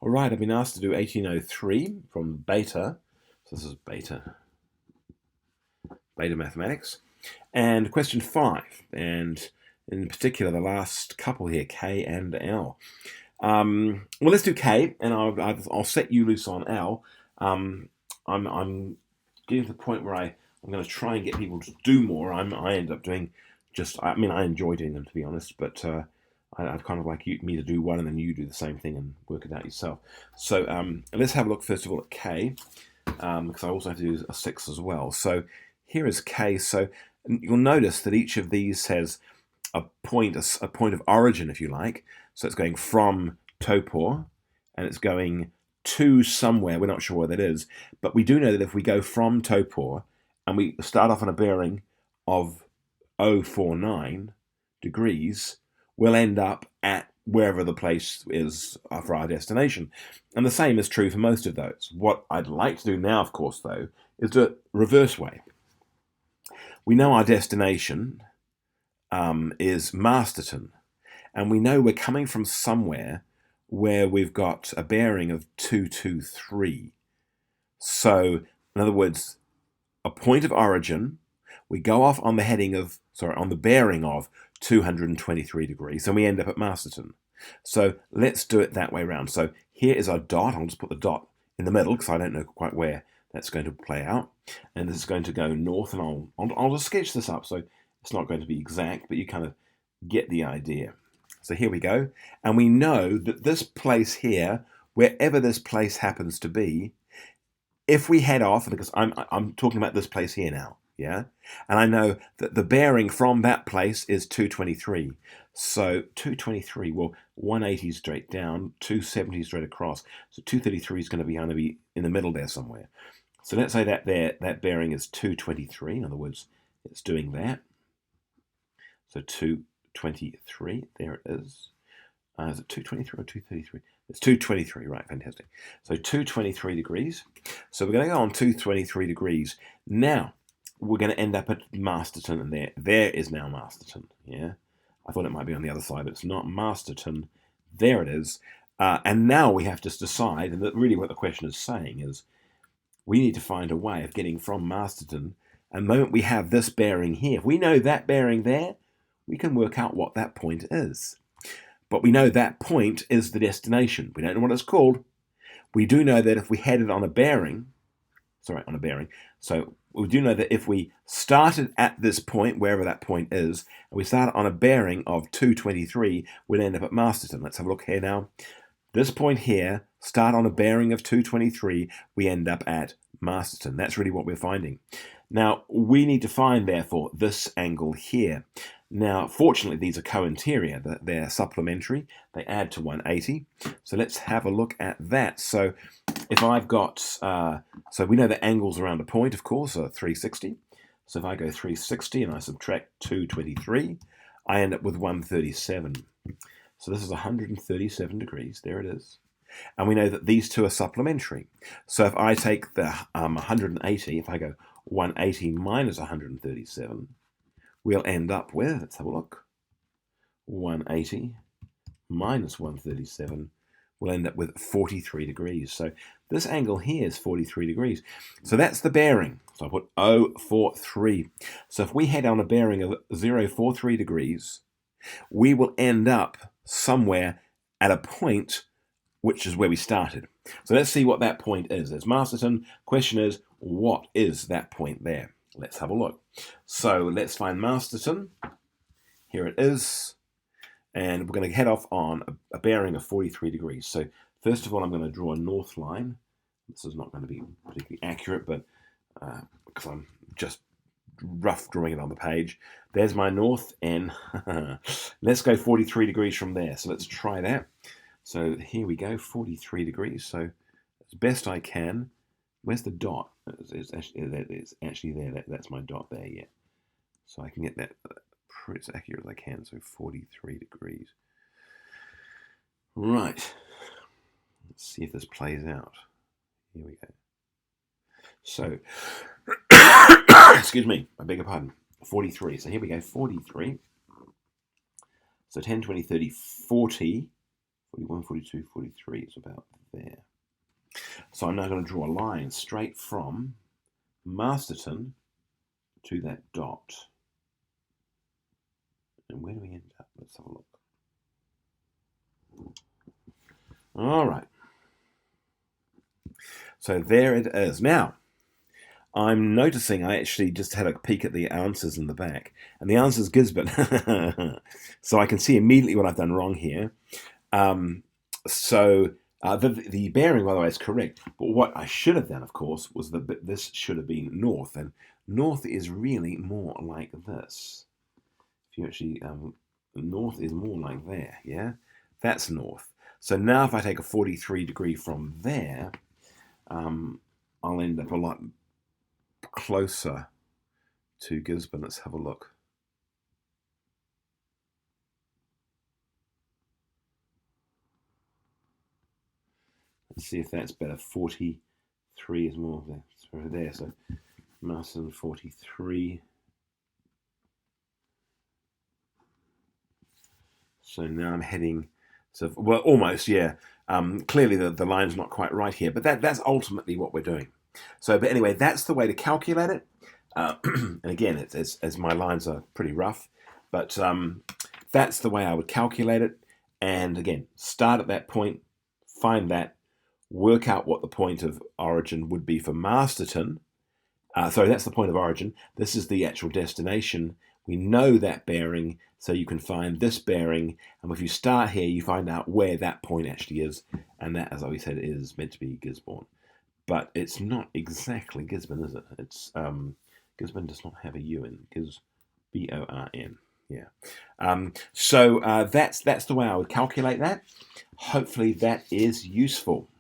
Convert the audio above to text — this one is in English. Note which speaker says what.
Speaker 1: All right, I've been asked to do 1803 from Beta. So this is Beta Mathematics. And question 5, and in particular the last couple here, K and L. Well, let's do K, and I'll set you loose on L. I'm getting to the point where I'm going to try and get people to do more. I end up doing I enjoy doing them, to be honest, but I'd kind of like me to do one and then you do the same thing and work it out yourself. So let's have a look first of all at K, because I also have to do a 6 as well. So here is K. So you'll notice that each of these has a point of origin, if you like. So it's going from Topor, and it's going to somewhere. We're not sure where that is, but we do know that if we go from Topor and we start off on a bearing of 049 degrees, we'll end up at wherever the place is for our destination. And the same is true for most of those. What I'd like to do now, of course, though, is do it reverse way. We know our destination is Masterton, and we know we're coming from somewhere where we've got a bearing of 223. So, in other words, a point of origin, we go off on the bearing of 223 degrees, and we end up at Masterton. So let's do it that way around. So here is our dot. I'll just put the dot in the middle because I don't know quite where that's going to play out. And this is going to go north, and I'll just sketch this up. So it's not going to be exact, but you kind of get the idea. So here we go. And we know that this place here, wherever this place happens to be, if we head off, because I'm talking about this place here now, yeah? And I know that the bearing from that place is 223. So 223, well, 180 straight down, 270 straight across. So 233 is going to be in the middle there somewhere. So let's say that bearing is 223. In other words, it's doing that. So 223, there it is. Is it 223 or 233? It's 223, right, fantastic. So 223 degrees. So we're going to go on 223 degrees. Now, we're going to end up at Masterton, and there is now Masterton, yeah? I thought it might be on the other side, but it's not Masterton. There it is. And now we have to decide, and really what the question is saying is, we need to find a way of getting from Masterton, and the moment we have this bearing here, if we know that bearing there, we can work out what that point is. But we know that point is the destination. We don't know what it's called. We do know that if we headed on a bearing, so we do know that if we started at this point, wherever that point is, and we start on a bearing of 223, we'll end up at Masterton. Let's have a look here now. This point here, start on a bearing of 223, we end up at Masterton. That's really what we're finding. Now, we need to find, therefore, this angle here. Now, fortunately, these are co-interior. They're supplementary. They add to 180. So let's have a look at that. So if I've got, so we know that angles around a point, of course, are 360. So if I go 360 and I subtract 223, I end up with 137. So this is 137 degrees. There it is. And we know that these two are supplementary. So if I take the 180, if I go 180 minus 137, we'll end up with, let's have a look, 180 minus 137, we'll end up with 43 degrees. So this angle here is 43 degrees. So that's the bearing. So I put 043. So if we head on a bearing of 043 degrees, we will end up somewhere at a point which is where we started. So let's see what that point is. There's Masterton. Question is, what is that point there? Let's have a look. So let's find Masterton. Here it is. And we're going to head off on a bearing of 43 degrees. So first of all, I'm going to draw a north line. This is not going to be particularly accurate, but because I'm just rough drawing it on the page. There's my north, and let's go 43 degrees from there. So let's try that. So here we go, 43 degrees. So as best I can, where's the dot? It's actually there. That's my dot there, yeah. So I can get that pretty as accurate as I can. So 43 degrees. Right. Let's see if this plays out. Here we go. So, excuse me, I beg your pardon. 43. So here we go, 43. So 10, 20, 30, 40. 41, 42, 43 is about there. So I'm now going to draw a line straight from Masterton to that dot. And where do we end up? Let's have a look. All right. So there it is. Now, I'm noticing I actually just had a peek at the answers in the back, and the answer is Gisborne. So I can see immediately what I've done wrong here. The bearing, by the way, is correct. But what I should have done, of course, was that this should have been north, and north is really more like this. If you actually, north is more like there, yeah? That's north. So now if I take a 43 degree from there, I'll end up a lot closer to Gisborne. Let's have a look. Let's see if that's better. 43 is more there. So Masterton 43. So now I'm heading, well, almost, yeah. Clearly the line's not quite right here, but that's ultimately what we're doing. So, but anyway, that's the way to calculate it. And again, as my lines are pretty rough, but that's the way I would calculate it. And again, start at that point, find that, work out what the point of origin would be for Masterton. Sorry, that's the point of origin. This is the actual destination. We know that bearing, so you can find this bearing. And if you start here, you find out where that point actually is. And that, as I said, is meant to be Gisborne. But it's not exactly Gisborne, is it? It's Gisborne does not have a U in B-O-R-N. Yeah. So that's the way I would calculate that. Hopefully that is useful.